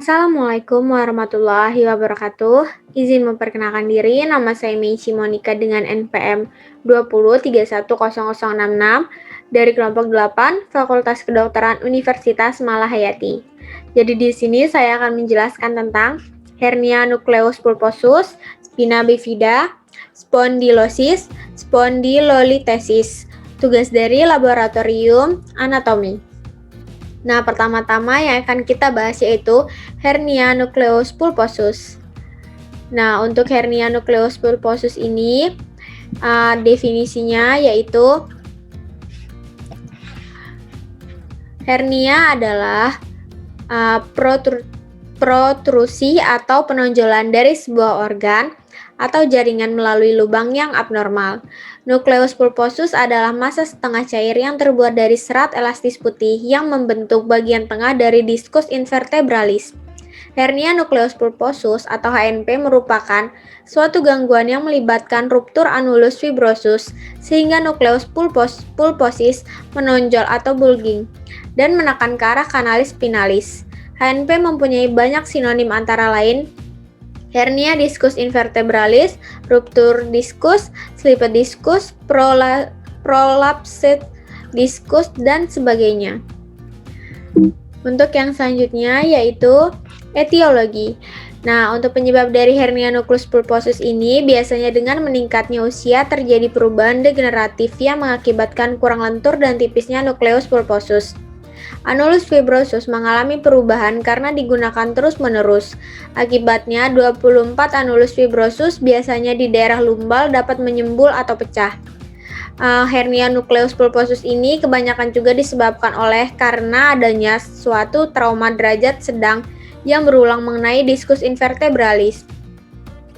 Assalamualaikum warahmatullahi wabarakatuh. Izin memperkenalkan diri, nama saya Meisy Monica dengan NPM 20310066 dari kelompok 8 Fakultas Kedokteran Universitas Malahayati. Jadi di sini saya akan menjelaskan tentang hernia nucleus pulposus, spina bifida, spondylosis, spondylolitesis. Tugas dari laboratorium anatomi. Nah, pertama-tama yang akan kita bahas yaitu hernia nucleus pulposus. Nah, untuk hernia nucleus pulposus ini definisinya yaitu hernia adalah protrusi atau penonjolan dari sebuah organ atau jaringan melalui lubang yang abnormal. Nucleus pulposus adalah massa setengah cair yang terbuat dari serat elastis putih yang membentuk bagian tengah dari diskus invertebralis. Hernia nucleus pulposus atau HNP merupakan suatu gangguan yang melibatkan ruptur annulus fibrosus sehingga nucleus pulposis menonjol atau bulging dan menekan ke arah kanalis spinalis. HNP mempunyai banyak sinonim antara lain hernia diskus invertebralis, ruptur diskus, slipped diskus, prolapsed diskus, dan sebagainya. Untuk yang selanjutnya yaitu etiologi. Nah, untuk penyebab dari hernia nucleus pulposus ini biasanya dengan meningkatnya usia terjadi perubahan degeneratif yang mengakibatkan kurang lentur dan tipisnya nucleus pulposus. Annulus fibrosus mengalami perubahan karena digunakan terus-menerus. Akibatnya, 24 annulus fibrosus biasanya di daerah lumbal dapat menyembul atau pecah. Hernia nucleus pulposus ini kebanyakan juga disebabkan oleh karena adanya suatu trauma derajat sedang yang berulang mengenai diskus invertebralis,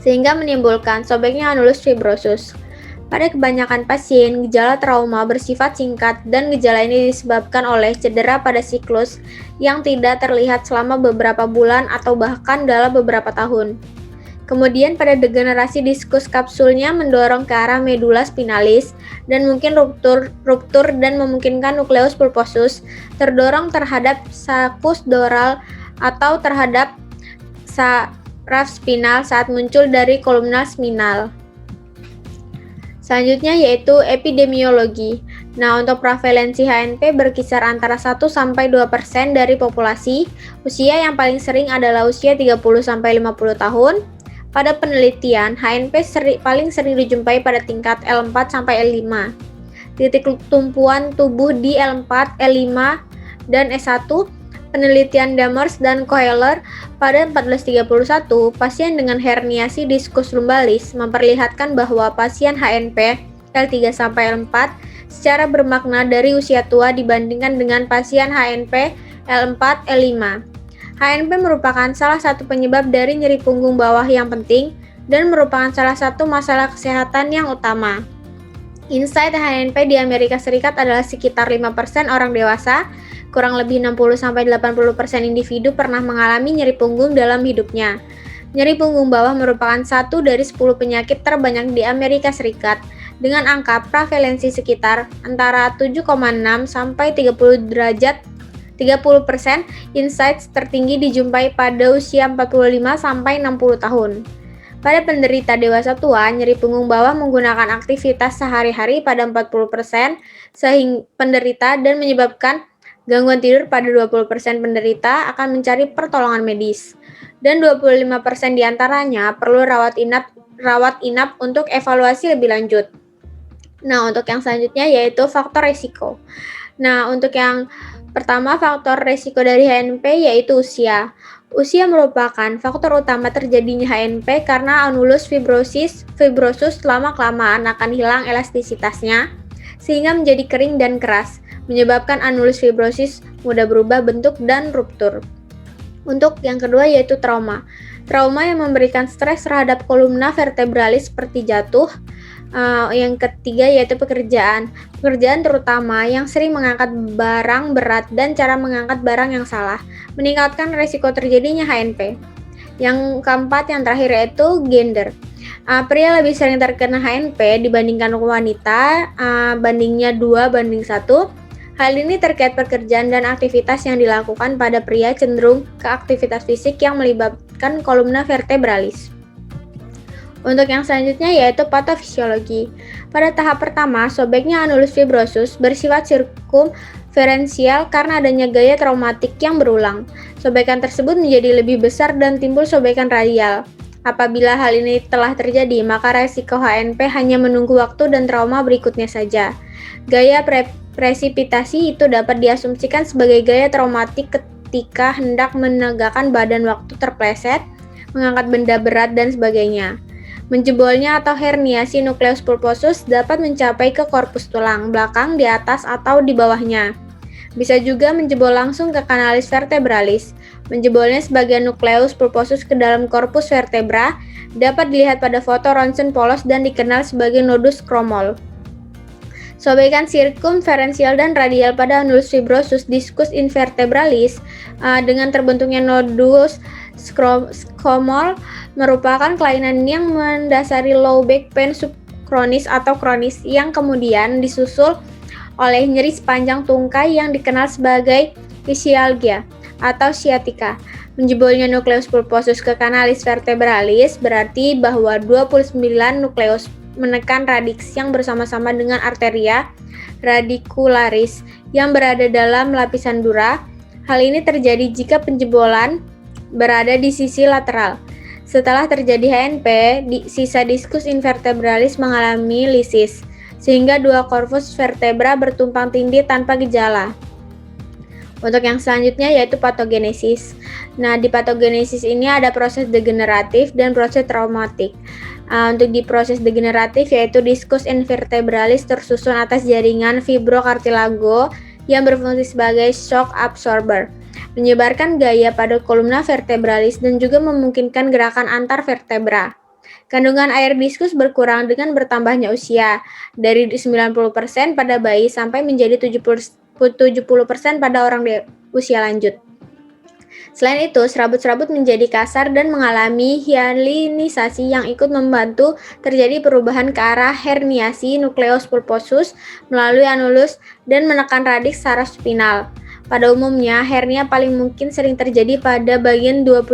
sehingga menimbulkan sobeknya annulus fibrosus. Pada kebanyakan pasien, gejala trauma bersifat singkat dan gejala ini disebabkan oleh cedera pada siklus yang tidak terlihat selama beberapa bulan atau bahkan dalam beberapa tahun. Kemudian pada degenerasi diskus kapsulnya mendorong ke arah medula spinalis dan mungkin ruptur dan memungkinkan nucleus pulposus terdorong terhadap sulcus doral atau terhadap saraf spinal saat muncul dari kolumna spinal. Selanjutnya yaitu epidemiologi. Nah, untuk prevalensi HNP berkisar antara 1-2% dari populasi. Usia yang paling sering adalah usia 30-50 tahun. Pada penelitian, HNP paling sering dijumpai pada tingkat L4-L5. Titik tumpuan tubuh di L4, L5, dan S1. Penelitian Damers dan Kohler pada 1431, pasien dengan herniasi diskus lumbalis memperlihatkan bahwa pasien HNP L3-L4 secara bermakna dari usia tua dibandingkan dengan pasien HNP L4, L5. HNP merupakan salah satu penyebab dari nyeri punggung bawah yang penting dan merupakan salah satu masalah kesehatan yang utama. Insight HNP di Amerika Serikat adalah sekitar 5% orang dewasa. Kurang lebih 60-80% individu pernah mengalami nyeri punggung dalam hidupnya. Nyeri punggung bawah merupakan satu dari 10 penyakit terbanyak di Amerika Serikat dengan angka prevalensi sekitar antara 7,6 sampai 30%. Insights tertinggi dijumpai pada usia 45 sampai 60 tahun. Pada penderita dewasa tua, nyeri punggung bawah menggunakan aktivitas sehari-hari pada 40% sehingga penderita dan menyebabkan gangguan tidur pada 20% penderita akan mencari pertolongan medis, dan 25% diantaranya perlu rawat inap untuk evaluasi lebih lanjut. Nah, untuk yang selanjutnya yaitu faktor risiko. Nah, untuk yang pertama faktor risiko dari HNP yaitu usia. Usia merupakan faktor utama terjadinya HNP karena annulus fibrosus lama-kelamaan akan hilang elastisitasnya sehingga menjadi kering dan keras, menyebabkan annulus fibrosis mudah berubah bentuk dan ruptur. Untuk yang kedua yaitu trauma. Trauma yang memberikan stres terhadap kolumna vertebralis seperti jatuh. Yang ketiga yaitu pekerjaan. Pekerjaan terutama yang sering mengangkat barang berat dan cara mengangkat barang yang salah, meningkatkan risiko terjadinya HNP. Yang keempat, yang terakhir yaitu gender. Pria lebih sering terkena HNP dibandingkan wanita, bandingnya 2:1. Hal ini terkait pekerjaan dan aktivitas yang dilakukan pada pria cenderung ke aktivitas fisik yang melibatkan kolumna vertebralis. Untuk yang selanjutnya yaitu patofisiologi. Pada tahap pertama, sobeknya anulus fibrosus bersifat sirkumferensial karena adanya gaya traumatik yang berulang. Sobekan tersebut menjadi lebih besar dan timbul sobekan radial. Apabila hal ini telah terjadi, maka resiko HNP hanya menunggu waktu dan trauma berikutnya saja. Gaya presipitasi itu dapat diasumsikan sebagai gaya traumatik ketika hendak menegakkan badan waktu terpleset, mengangkat benda berat, dan sebagainya. Menjebolnya atau herniasi nukleus pulposus dapat mencapai ke korpus tulang belakang di atas atau di bawahnya. Bisa juga menjebol langsung ke kanalis vertebralis. Menjebolnya sebagian nukleus pulposus ke dalam korpus vertebra dapat dilihat pada foto ronsen polos dan dikenal sebagai nodus kromol. Sobekan sirkumferensial dan radial pada anulus fibrosus diskus invertebralis dengan terbentuknya nodus kromol merupakan kelainan yang mendasari low back pain subkronis atau kronis yang kemudian disusul oleh nyeri sepanjang tungkai yang dikenal sebagai ischialgia atau sciatica. Menjebolnya nukleus pulposus ke kanalis vertebralis berarti bahwa 29 nukleus menekan radix yang bersama-sama dengan arteria radicularis yang berada dalam lapisan dura. Hal ini terjadi jika penjebolan berada di sisi lateral. Setelah terjadi HNP, sisa diskus invertebralis mengalami lisis, sehingga dua korpus vertebra bertumpang tindih tanpa gejala. Untuk yang selanjutnya yaitu patogenesis. Nah, di patogenesis ini ada proses degeneratif dan proses traumatik. Untuk di proses degeneratif yaitu diskus invertebralis tersusun atas jaringan fibrokartilago yang berfungsi sebagai shock absorber, menyebarkan gaya pada kolumna vertebralis dan juga memungkinkan gerakan antar vertebra. Kandungan air diskus berkurang dengan bertambahnya usia, dari 90% pada bayi sampai menjadi 70% pada orang usia lanjut. Selain itu, serabut-serabut menjadi kasar dan mengalami hyalinisasi yang ikut membantu terjadi perubahan ke arah herniasi nukleus pulposus melalui anulus dan menekan radix saraf spinal. Pada umumnya, hernia paling mungkin sering terjadi pada bagian 25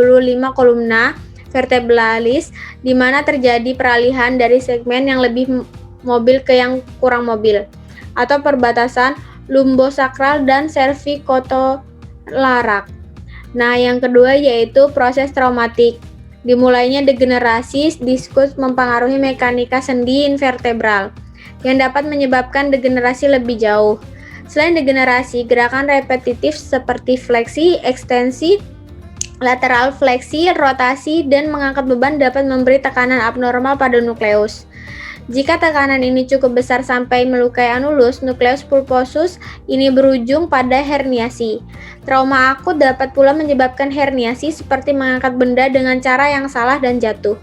kolumna vertebralis, di mana terjadi peralihan dari segmen yang lebih mobil ke yang kurang mobil, atau perbatasan lumbosakral dan cervicothorax. Nah, yang kedua yaitu proses traumatik. Dimulainya degenerasi diskus mempengaruhi mekanika sendi invertebral yang dapat menyebabkan degenerasi lebih jauh. Selain degenerasi, gerakan repetitif seperti fleksi, ekstensi, lateral fleksi, rotasi, dan mengangkat beban dapat memberi tekanan abnormal pada nukleus. Jika tekanan ini cukup besar sampai melukai anulus, nukleus pulposus ini berujung pada herniasi. Trauma akut dapat pula menyebabkan herniasi seperti mengangkat benda dengan cara yang salah dan jatuh.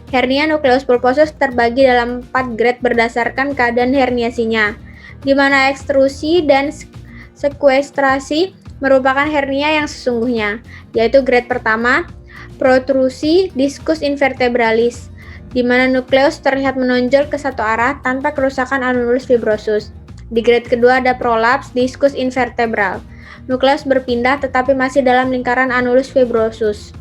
Hernia nukleus pulposus terbagi dalam 4 grade berdasarkan keadaan herniasinya, di mana ekstrusi dan sekuestrasi merupakan hernia yang sesungguhnya, yaitu grade pertama, protrusi diskus invertebralis, di mana nukleus terlihat menonjol ke satu arah tanpa kerusakan anulus fibrosus. Di grade kedua ada prolaps diskus invertebral. Nukleus berpindah tetapi masih dalam lingkaran anulus fibrosus.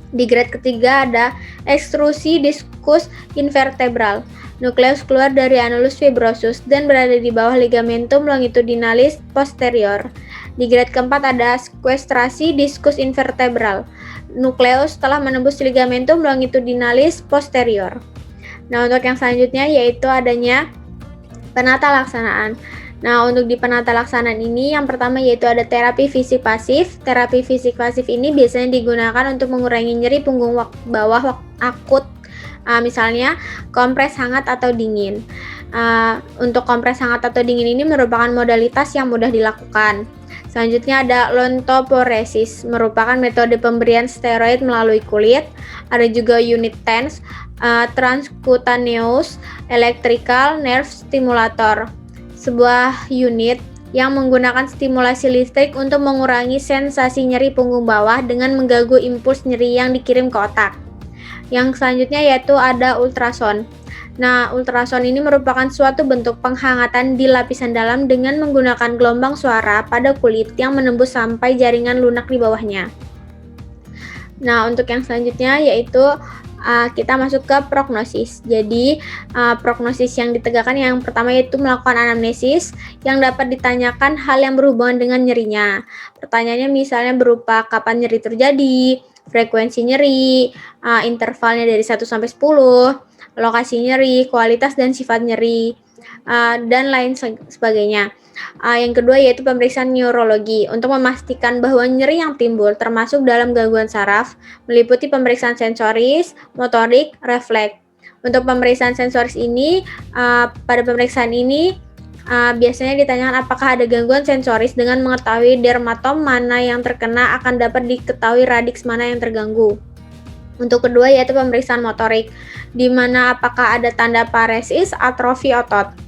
Di grade ketiga ada ekstrusi diskus invertebral. Nukleus keluar dari anulus fibrosus dan berada di bawah ligamentum longitudinalis posterior. Di grade keempat ada sekuestrasi diskus invertebral. Nukleus telah menembus ligamentum longitudinalis posterior. Nah, untuk yang selanjutnya yaitu adanya penata laksanaan. Nah, untuk di penata laksanaan ini yang pertama yaitu ada terapi fisik pasif. Terapi fisik pasif ini biasanya digunakan untuk mengurangi nyeri punggung bawah akut, misalnya kompres hangat atau dingin. Untuk kompres hangat atau dingin ini merupakan modalitas yang mudah dilakukan. Selanjutnya ada lontoporesis, merupakan metode pemberian steroid melalui kulit. Ada juga unit TENS, transcutaneous electrical nerve stimulator, sebuah unit yang menggunakan stimulasi listrik untuk mengurangi sensasi nyeri punggung bawah dengan mengganggu impuls nyeri yang dikirim ke otak. Yang selanjutnya yaitu ada ultrasound. Nah, ultrasound ini merupakan suatu bentuk penghangatan di lapisan dalam dengan menggunakan gelombang suara pada kulit yang menembus sampai jaringan lunak di bawahnya. Nah, untuk yang selanjutnya yaitu kita masuk ke prognosis. Jadi, prognosis yang ditegakkan yang pertama yaitu melakukan anamnesis yang dapat ditanyakan hal yang berhubungan dengan nyerinya. Pertanyaannya misalnya berupa kapan nyeri terjadi, frekuensi nyeri, intervalnya dari 1 sampai 10, lokasi nyeri, kualitas dan sifat nyeri, dan lain sebagainya. Yang kedua yaitu pemeriksaan neurologi untuk memastikan bahwa nyeri yang timbul termasuk dalam gangguan saraf meliputi pemeriksaan sensoris, motorik, refleks. Untuk pemeriksaan sensoris ini, pada pemeriksaan ini biasanya ditanyakan apakah ada gangguan sensoris dengan mengetahui dermatom mana yang terkena akan dapat diketahui radiks mana yang terganggu. Untuk kedua yaitu pemeriksaan motorik, di mana apakah ada tanda paresis, atrofi otot.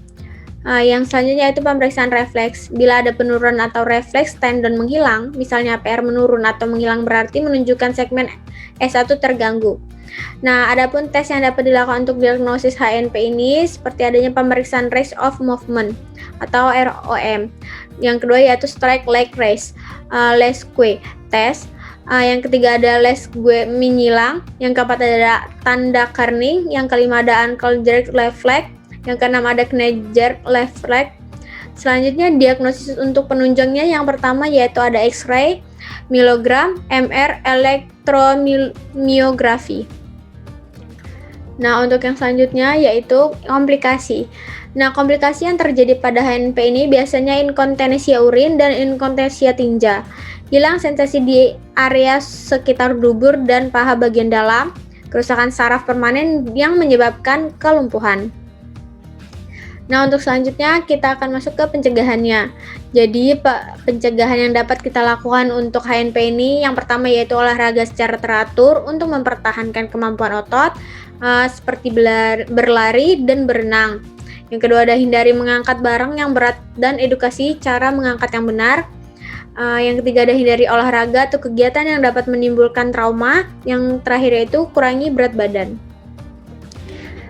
Yang selanjutnya yaitu pemeriksaan refleks. Bila ada penurunan atau refleks tendon menghilang, misalnya PR menurun atau menghilang berarti menunjukkan segmen S1 terganggu. Nah, adapun tes yang dapat dilakukan untuk diagnosis HNP ini seperti adanya pemeriksaan range of movement atau ROM. Yang kedua yaitu strike leg raise, Leschque test. Yang ketiga ada Leschque menyilang. Yang keempat ada tanda Kerning. Yang kelima ada ankle jerk reflex. Yang keenam ada knee jerk reflex. Selanjutnya diagnosis untuk penunjangnya yang pertama yaitu ada X-ray, myelogram, MR, elektromyografi. Nah, untuk yang selanjutnya yaitu komplikasi. Nah, komplikasi yang terjadi pada HNP ini biasanya inkontinensia urin dan inkontinensia tinja. Hilang sensasi di area sekitar dubur dan paha bagian dalam, kerusakan saraf permanen yang menyebabkan kelumpuhan. Nah, untuk selanjutnya kita akan masuk ke pencegahannya. Jadi, pencegahan yang dapat kita lakukan untuk HNP ini yang pertama yaitu olahraga secara teratur untuk mempertahankan kemampuan otot seperti berlari dan berenang. Yang kedua ada hindari mengangkat barang yang berat dan edukasi cara mengangkat yang benar. Yang ketiga ada hindari olahraga atau kegiatan yang dapat menimbulkan trauma. Yang terakhir yaitu kurangi berat badan.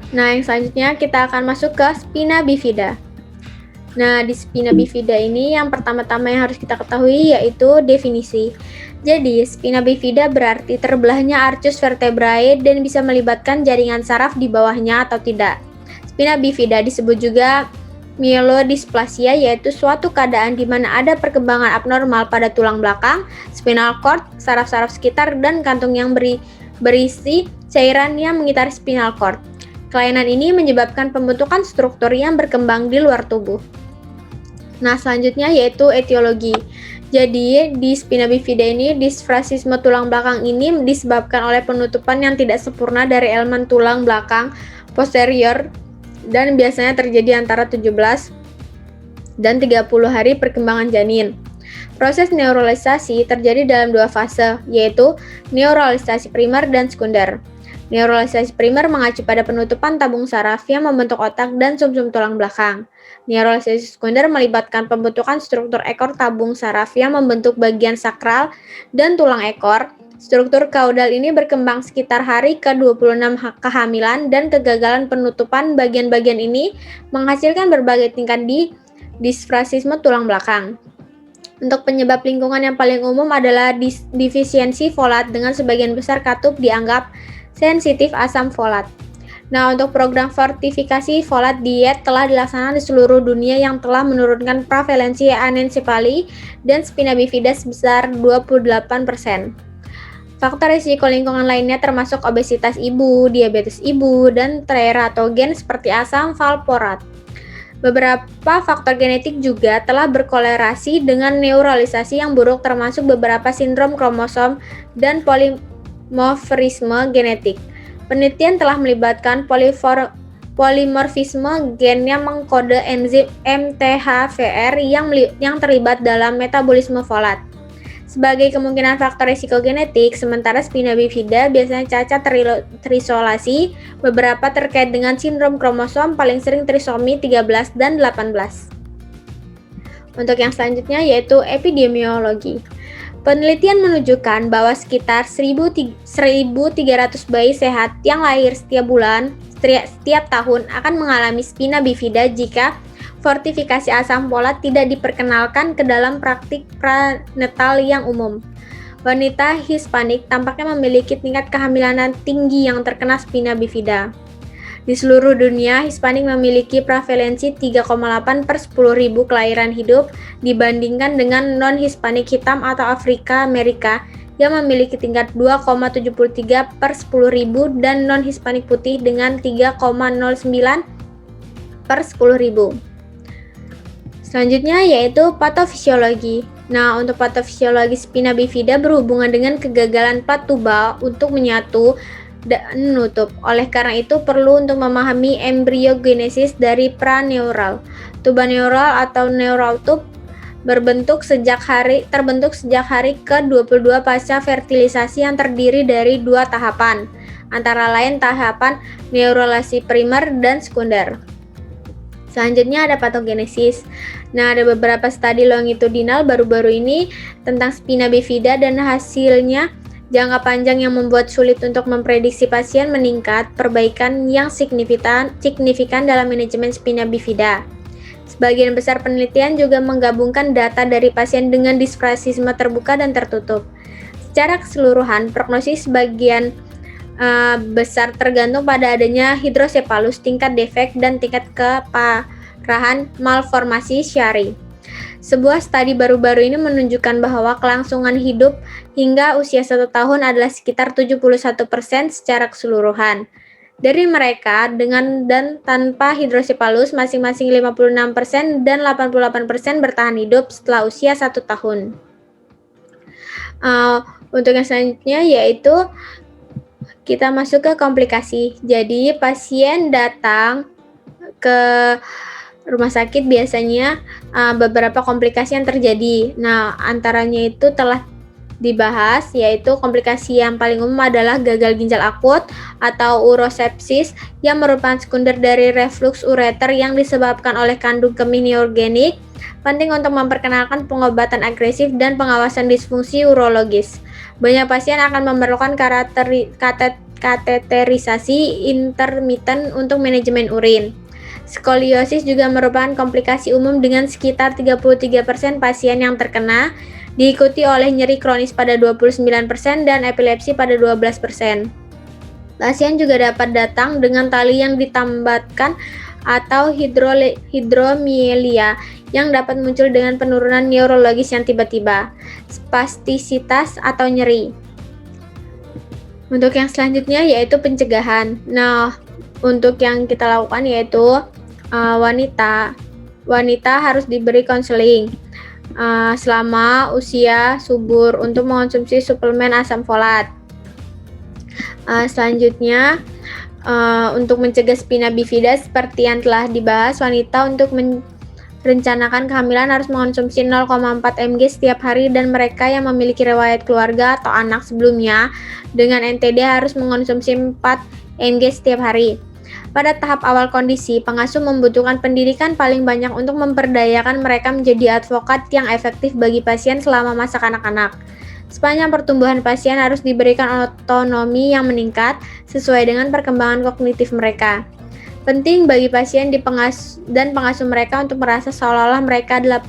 Nah, yang selanjutnya kita akan masuk ke spina bifida. Nah, di spina bifida ini yang pertama-tama yang harus kita ketahui yaitu definisi. Jadi, spina bifida berarti terbelahnya arcus vertebrae dan bisa melibatkan jaringan saraf di bawahnya atau tidak. Spina bifida disebut juga myelodysplasia, yaitu suatu keadaan di mana ada perkembangan abnormal pada tulang belakang, spinal cord, saraf-saraf sekitar, dan kantung yang berisi cairan yang mengitari spinal cord. Kelainan ini menyebabkan pembentukan struktur yang berkembang di luar tubuh. Nah, selanjutnya yaitu etiologi. Jadi, di spina bifida ini, disfrasisme tulang belakang ini disebabkan oleh penutupan yang tidak sempurna dari elemen tulang belakang posterior dan biasanya terjadi antara 17 dan 30 hari perkembangan janin. Proses neuralisasi terjadi dalam dua fase, yaitu neuralisasi primer dan sekunder. Neuralisasi primer mengacu pada penutupan tabung saraf yang membentuk otak dan sumsum tulang belakang. Neuralisasi sekunder melibatkan pembentukan struktur ekor tabung saraf yang membentuk bagian sakral dan tulang ekor. Struktur kaudal ini berkembang sekitar hari ke-26 kehamilan dan kegagalan penutupan bagian-bagian ini menghasilkan berbagai tingkat di disfrasisme tulang belakang. Untuk penyebab lingkungan yang paling umum adalah defisiensi folat dengan sebagian besar katup dianggap sensitif asam folat. Nah, untuk program fortifikasi folat diet telah dilaksanakan di seluruh dunia yang telah menurunkan prevalensi anencefali dan spina bifida sebesar 28%. Faktor risiko lingkungan lainnya termasuk obesitas ibu, diabetes ibu, dan teratogen seperti asam valproat. Beberapa faktor genetik juga telah berkolerasi dengan neuralisasi yang buruk termasuk beberapa sindrom kromosom dan polimorfisme genetik. Penelitian telah melibatkan polimorfisme gen yang mengkode enzim MTHFR yang terlibat dalam metabolisme folat. Sebagai kemungkinan faktor risiko genetik, sementara spina bifida biasanya cacat terisolasi, beberapa terkait dengan sindrom kromosom, paling sering trisomi 13 dan 18. Untuk yang selanjutnya yaitu epidemiologi. Penelitian menunjukkan bahwa sekitar 1.300 bayi sehat yang lahir setiap tahun akan mengalami spina bifida jika fortifikasi asam folat tidak diperkenalkan ke dalam praktik prenatal yang umum. Wanita Hispanik tampaknya memiliki tingkat kehamilan tinggi yang terkena spina bifida. Di seluruh dunia, Hispanik memiliki prevalensi 3,8 per 10.000 kelahiran hidup dibandingkan dengan non-Hispanik hitam atau Afrika Amerika yang memiliki tingkat 2,73 per 10.000 dan non-Hispanik putih dengan 3,09 per 10.000. Selanjutnya yaitu patofisiologi. Nah, untuk patofisiologi spina bifida berhubungan dengan kegagalan plat tuba untuk menyatu dan menutup. Oleh karena itu, perlu untuk memahami embryogenesis dari praneural. Tuba neural atau neural tube terbentuk sejak hari ke-22 pasca fertilisasi yang terdiri dari 2 tahapan, antara lain tahapan neurulasi primer dan sekunder. Selanjutnya ada patogenesis. Nah, ada beberapa studi longitudinal baru-baru ini tentang spina bifida dan hasilnya jangka panjang yang membuat sulit untuk memprediksi pasien meningkat perbaikan yang signifikan dalam manajemen spina bifida. Sebagian besar penelitian juga menggabungkan data dari pasien dengan disfrasisme terbuka dan tertutup. Secara keseluruhan, prognosis sebagian besar tergantung pada adanya hidrosepalus, tingkat defek, dan tingkat keparahan malformasi syari. Sebuah studi baru-baru ini menunjukkan bahwa kelangsungan hidup hingga usia 1 tahun adalah sekitar 71% secara keseluruhan. Dari mereka dengan dan tanpa hidrosepalus masing-masing 56% dan 88% bertahan hidup setelah usia 1 tahun. Untuk yang selanjutnya yaitu kita masuk ke komplikasi. Jadi pasien datang ke rumah sakit biasanya beberapa komplikasi yang terjadi. Nah, antaranya itu telah dibahas, yaitu komplikasi yang paling umum adalah gagal ginjal akut atau urosepsis yang merupakan sekunder dari reflux ureter yang disebabkan oleh kandung kemih neogenik. Penting untuk memperkenalkan pengobatan agresif dan pengawasan disfungsi urologis. Banyak pasien akan memerlukan kateterisasi intermittent untuk manajemen urin. Skoliosis juga merupakan komplikasi umum dengan sekitar 33% pasien yang terkena, diikuti oleh nyeri kronis pada 29% dan epilepsi pada 12%. Pasien juga dapat datang dengan tali yang ditambatkan atau hidromielia yang dapat muncul dengan penurunan neurologis yang tiba-tiba, spastisitas atau nyeri. Untuk yang selanjutnya yaitu pencegahan. Nah, untuk yang kita lakukan yaitu wanita harus diberi konseling selama usia subur untuk mengonsumsi suplemen asam folat. Selanjutnya untuk mencegah spina bifida seperti yang telah dibahas, wanita untuk merencanakan kehamilan harus mengonsumsi 0,4 mg setiap hari dan mereka yang memiliki riwayat keluarga atau anak sebelumnya dengan NTD harus mengonsumsi 4 mg setiap hari. Pada tahap awal kondisi, pengasuh membutuhkan pendidikan paling banyak untuk memperdayakan mereka menjadi advokat yang efektif bagi pasien selama masa kanak-kanak. Sepanjang pertumbuhan pasien harus diberikan otonomi yang meningkat sesuai dengan perkembangan kognitif mereka. Penting bagi pasien dan pengasuh mereka untuk merasa seolah-olah mereka adalah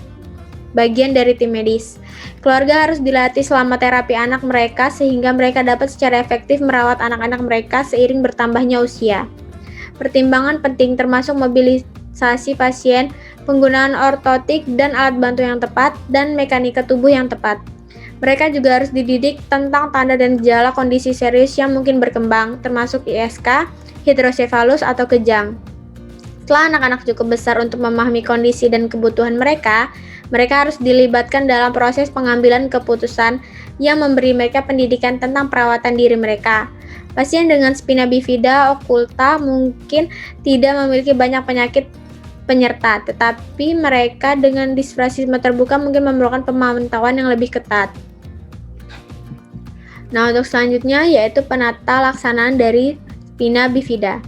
bagian dari tim medis. Keluarga harus dilatih selama terapi anak mereka sehingga mereka dapat secara efektif merawat anak-anak mereka seiring bertambahnya usia. Pertimbangan penting termasuk mobilisasi pasien, penggunaan ortotik dan alat bantu yang tepat, dan mekanika tubuh yang tepat. Mereka juga harus dididik tentang tanda dan gejala kondisi serius yang mungkin berkembang, termasuk ISK, hidrosefalus, atau kejang. Setelah anak-anak cukup besar untuk memahami kondisi dan kebutuhan mereka harus dilibatkan dalam proses pengambilan keputusan yang memberi mereka pendidikan tentang perawatan diri mereka. Pasien dengan spina bifida okulta mungkin tidak memiliki banyak penyakit penyerta, tetapi mereka dengan disfrasisme terbuka mungkin memerlukan pemantauan yang lebih ketat. Nah, untuk selanjutnya yaitu penata laksanaan dari spina bifida.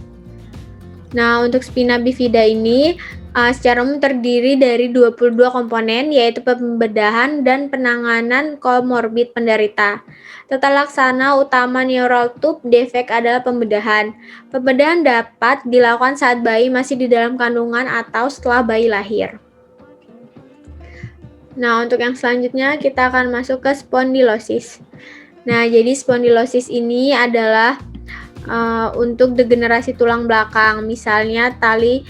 Nah, untuk spina bifida ini secara umum terdiri dari 22 komponen, yaitu pembedahan dan penanganan komorbid penderita. Tata laksana utama neural tube defect adalah pembedahan. Pembedahan dapat dilakukan saat bayi masih di dalam kandungan atau setelah bayi lahir. Nah, untuk yang selanjutnya kita akan masuk ke spondilosis. Nah, jadi spondilosis ini adalah untuk degenerasi tulang belakang, misalnya tali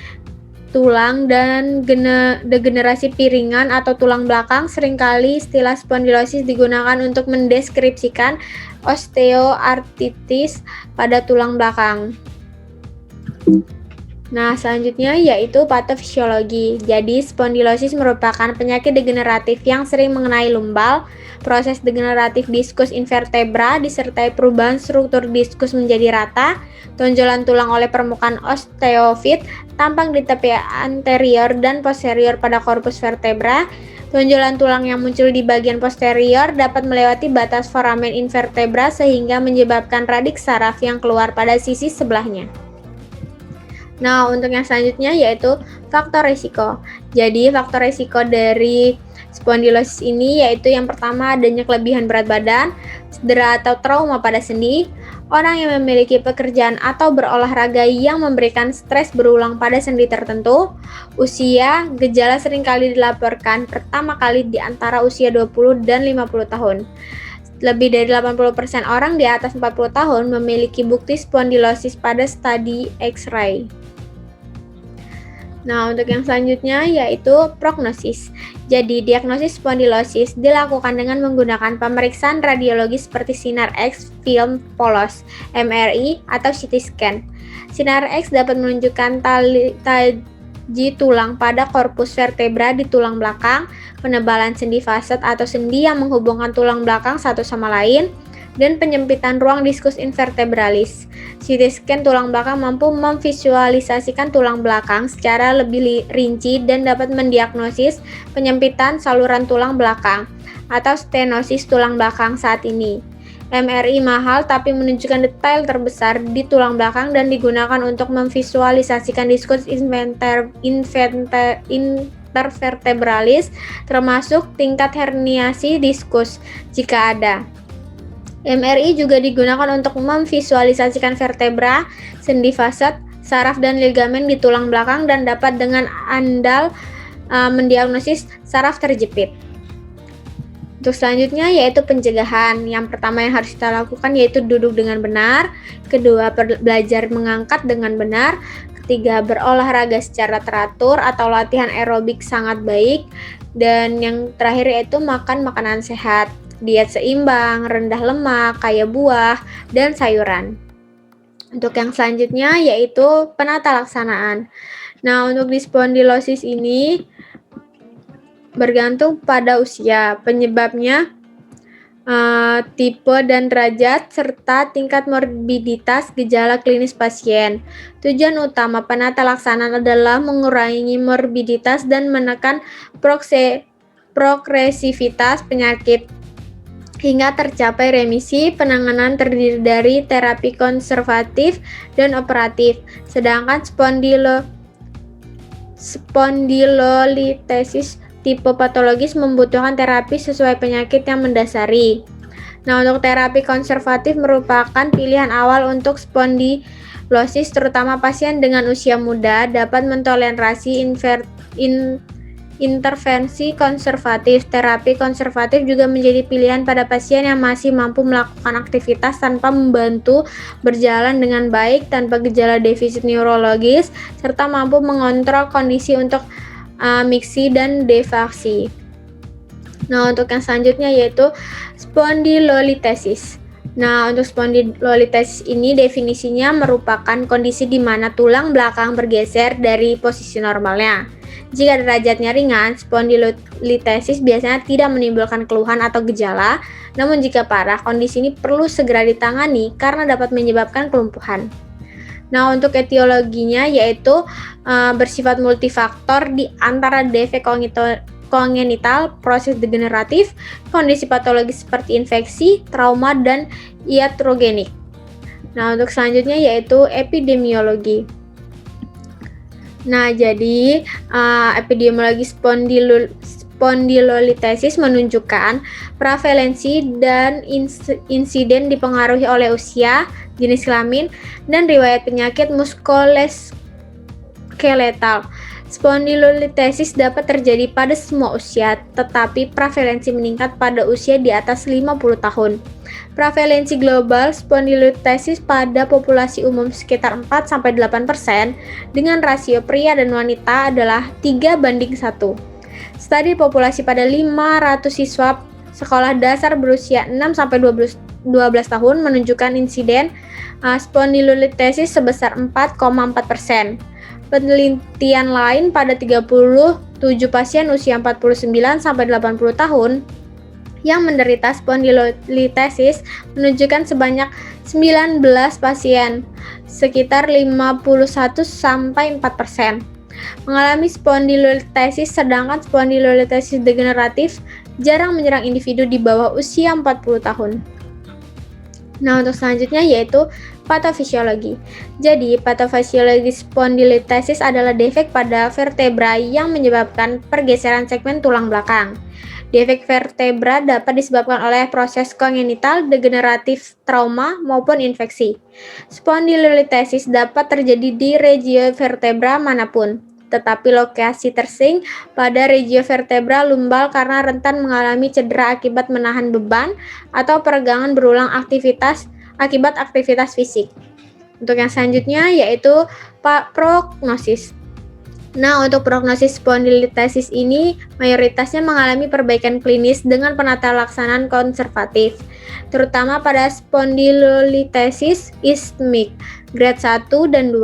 tulang dan degenerasi piringan atau tulang belakang. Seringkali istilah spondilosis digunakan untuk mendeskripsikan osteoartritis pada tulang belakang. Nah, selanjutnya yaitu patofisiologi. Jadi, spondilosis merupakan penyakit degeneratif yang sering mengenai lumbal, proses degeneratif diskus invertebra disertai perubahan struktur diskus menjadi rata, tonjolan tulang oleh permukaan osteofit, tampak di tepi anterior dan posterior pada korpus vertebra. Tonjolan tulang yang muncul di bagian posterior dapat melewati batas foramen invertebra sehingga menyebabkan radik saraf yang keluar pada sisi sebelahnya. Nah, untuk yang selanjutnya yaitu faktor risiko. Jadi, faktor risiko dari spondilosis ini yaitu yang pertama adanya kelebihan berat badan, cedera atau trauma pada sendi, orang yang memiliki pekerjaan atau berolahraga yang memberikan stres berulang pada sendi tertentu, usia, gejala seringkali dilaporkan pertama kali di antara usia 20 dan 50 tahun. Lebih dari 80% orang di atas 40 tahun memiliki bukti spondilosis pada studi X-ray. Nah, untuk yang selanjutnya yaitu prognosis. Jadi, diagnosis spondilosis dilakukan dengan menggunakan pemeriksaan radiologi seperti sinar X, film polos, MRI, atau CT scan. Sinar X dapat menunjukkan taji tulang pada korpus vertebra di tulang belakang, penebalan sendi faset atau sendi yang menghubungkan tulang belakang satu sama lain, dan penyempitan ruang diskus invertebralis. CT scan tulang belakang mampu memvisualisasikan tulang belakang secara lebih rinci dan dapat mendiagnosis penyempitan saluran tulang belakang atau stenosis tulang belakang saat ini. MRI mahal tapi menunjukkan detail terbesar di tulang belakang dan digunakan untuk memvisualisasikan diskus intervertebralis termasuk tingkat herniasi diskus jika ada. MRI juga digunakan untuk memvisualisasikan vertebra, sendi faset, saraf dan ligamen di tulang belakang dan dapat dengan andal mendiagnosis saraf terjepit. Untuk selanjutnya yaitu pencegahan. Yang pertama yang harus kita lakukan yaitu duduk dengan benar, kedua belajar mengangkat dengan benar, ketiga berolahraga secara teratur atau latihan aerobik sangat baik, dan yang terakhir yaitu makan makanan sehat. Diet seimbang, rendah lemak, kaya buah, dan sayuran. Untuk yang selanjutnya yaitu penata laksanaan. Nah, untuk di spondilosis ini bergantung pada usia, penyebabnya, tipe dan derajat, serta tingkat morbiditas gejala klinis pasien. Tujuan utama penata laksanaan adalah mengurangi morbiditas dan menekan progresivitas penyakit hingga tercapai remisi. Penanganan terdiri dari terapi konservatif dan operatif, sedangkan spondilolitesis tipe patologis membutuhkan terapi sesuai penyakit yang mendasari. Nah, untuk terapi konservatif merupakan pilihan awal untuk spondilosis, terutama pasien dengan usia muda dapat mentoleransi intervensi konservatif. Terapi konservatif juga menjadi pilihan pada pasien yang masih mampu melakukan aktivitas tanpa membantu berjalan dengan baik, tanpa gejala defisit neurologis, serta mampu mengontrol kondisi untuk miksi dan defaksi. Nah, untuk yang selanjutnya yaitu spondilolitesis. Nah, untuk spondilolitesis ini definisinya merupakan kondisi di mana tulang belakang bergeser dari posisi normalnya. Jika derajatnya ringan, spondilolitesis biasanya tidak menimbulkan keluhan atau gejala, namun jika parah, kondisi ini perlu segera ditangani karena dapat menyebabkan kelumpuhan. Nah, untuk etiologinya yaitu bersifat multifaktor di antara defek kongenital, proses degeneratif, kondisi patologis seperti infeksi, trauma, dan iatrogenik. Nah, untuk selanjutnya yaitu epidemiologi. Nah, jadi epidemiologi spondylolitesis menunjukkan prevalensi dan insiden dipengaruhi oleh usia, jenis kelamin, dan riwayat penyakit muskuloskeletal. Spondylolitesis dapat terjadi pada semua usia, tetapi prevalensi meningkat pada usia di atas 50 tahun. Prevalensi global spondylolitesis pada populasi umum sekitar 4-8% dengan rasio pria dan wanita adalah 3:1. Studi populasi pada 500 siswa sekolah dasar berusia 6-12 tahun menunjukkan insiden spondylolitesis sebesar 4,4%. Penelitian lain pada 37 pasien usia 49-80 tahun yang menderita spondylolitesis menunjukkan sebanyak 19 pasien, sekitar 51-4%, mengalami spondylolitesis, sedangkan spondylolitesis degeneratif jarang menyerang individu di bawah usia 40 tahun. Nah, untuk selanjutnya yaitu patofisiologi. Jadi, patofisiologi spondylolitesis adalah defek pada vertebra yang menyebabkan pergeseran segmen tulang belakang. Defek vertebra dapat disebabkan oleh proses kongenital, degeneratif, trauma, maupun infeksi. Spondylolitesis dapat terjadi di regio vertebra manapun, tetapi lokasi tersing pada regio vertebra lumbal karena rentan mengalami cedera akibat menahan beban atau peregangan berulang akibat aktivitas fisik. Untuk yang selanjutnya yaitu prognosis. Nah, untuk prognosis spondylolitesis ini mayoritasnya mengalami perbaikan klinis dengan penata laksanaan konservatif, terutama pada spondylolitesis ischemic grade 1 dan 2.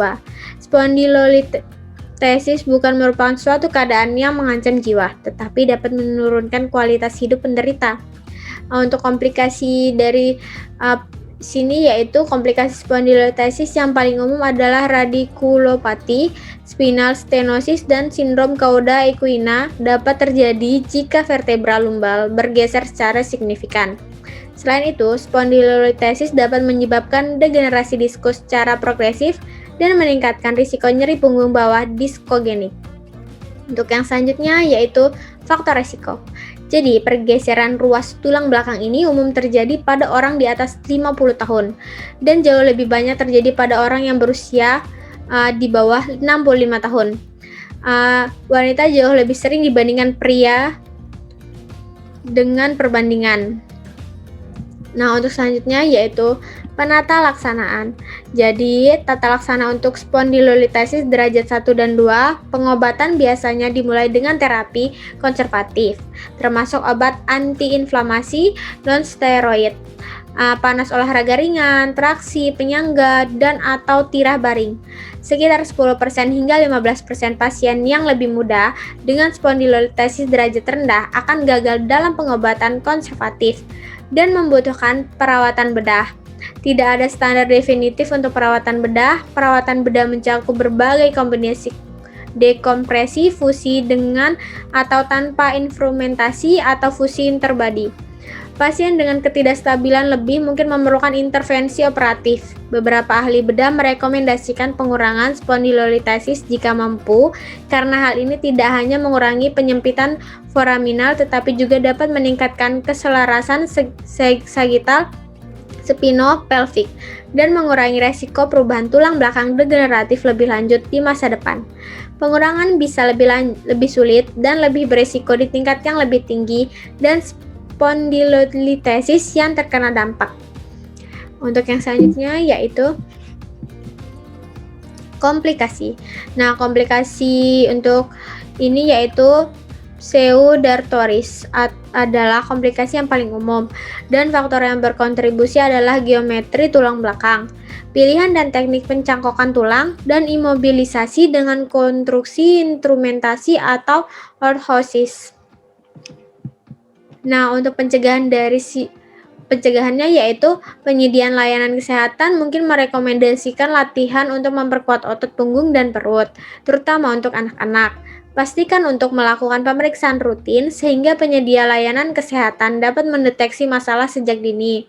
Spondylolitesis bukan merupakan suatu keadaan yang mengancam jiwa, tetapi dapat menurunkan kualitas hidup penderita. Untuk komplikasi dari sini yaitu komplikasi spondylolitesis yang paling umum adalah radikulopati, spinal stenosis, dan sindrom cauda equina dapat terjadi jika vertebra lumbal bergeser secara signifikan. Selain itu, spondylolitesis dapat menyebabkan degenerasi diskus secara progresif dan meningkatkan risiko nyeri punggung bawah diskogenik. Untuk yang selanjutnya yaitu faktor risiko. Jadi, pergeseran ruas tulang belakang ini umum terjadi pada orang di atas 50 tahun dan jauh lebih banyak terjadi pada orang yang berusia di bawah 65 tahun. Wanita jauh lebih sering dibandingkan pria dengan perbandingan. Nah, untuk selanjutnya yaitu penata laksanaan. Jadi, tata laksana untuk spondylolitesis derajat 1 dan 2, pengobatan biasanya dimulai dengan terapi konservatif, termasuk obat antiinflamasi non-steroid, panas olahraga ringan, traksi, penyangga, dan atau tirah baring. Sekitar 10% hingga 15% pasien yang lebih muda dengan spondylolitesis derajat rendah akan gagal dalam pengobatan konservatif dan membutuhkan perawatan bedah. Tidak ada standar definitif untuk perawatan bedah. Perawatan bedah mencakup berbagai kombinasi dekompresi, fusi dengan atau tanpa instrumentasi, atau fusi interbody. Pasien dengan ketidakstabilan lebih mungkin memerlukan intervensi operatif. Beberapa ahli bedah merekomendasikan pengurangan spondylolitesis jika mampu, karena hal ini tidak hanya mengurangi penyempitan foraminal tetapi juga dapat meningkatkan keselarasan sagittal spinopelvic dan mengurangi resiko perubahan tulang belakang degeneratif lebih lanjut di masa depan. Pengurangan bisa lebih sulit dan lebih beresiko di tingkat yang lebih tinggi dan spondylolitesis yang terkena dampak. Untuk yang selanjutnya yaitu komplikasi. Nah, komplikasi untuk ini yaitu pseudarthrosis adalah komplikasi yang paling umum, dan faktor yang berkontribusi adalah geometri tulang belakang, pilihan dan teknik pencangkokan tulang, dan imobilisasi dengan konstruksi instrumentasi atau ortosis. Nah, untuk pencegahannya yaitu penyediaan layanan kesehatan mungkin merekomendasikan latihan untuk memperkuat otot punggung dan perut, terutama untuk anak-anak. Pastikan untuk melakukan pemeriksaan rutin sehingga penyedia layanan kesehatan dapat mendeteksi masalah sejak dini.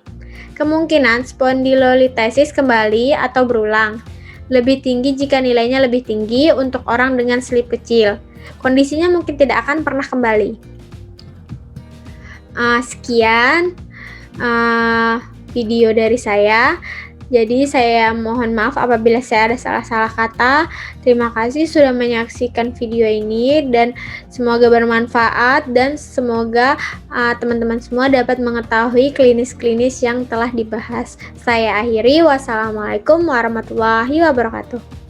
Kemungkinan spondylolitesis kembali atau berulang. lebih tinggi jika nilainya lebih tinggi untuk orang dengan slip kecil. Kondisinya mungkin tidak akan pernah kembali. Sekian video dari saya. Jadi saya mohon maaf apabila saya ada salah-salah kata. Terima kasih sudah menyaksikan video ini dan semoga bermanfaat dan semoga teman-teman semua dapat mengetahui klinis-klinis yang telah dibahas. Saya akhiri. Wassalamualaikum warahmatullahi wabarakatuh.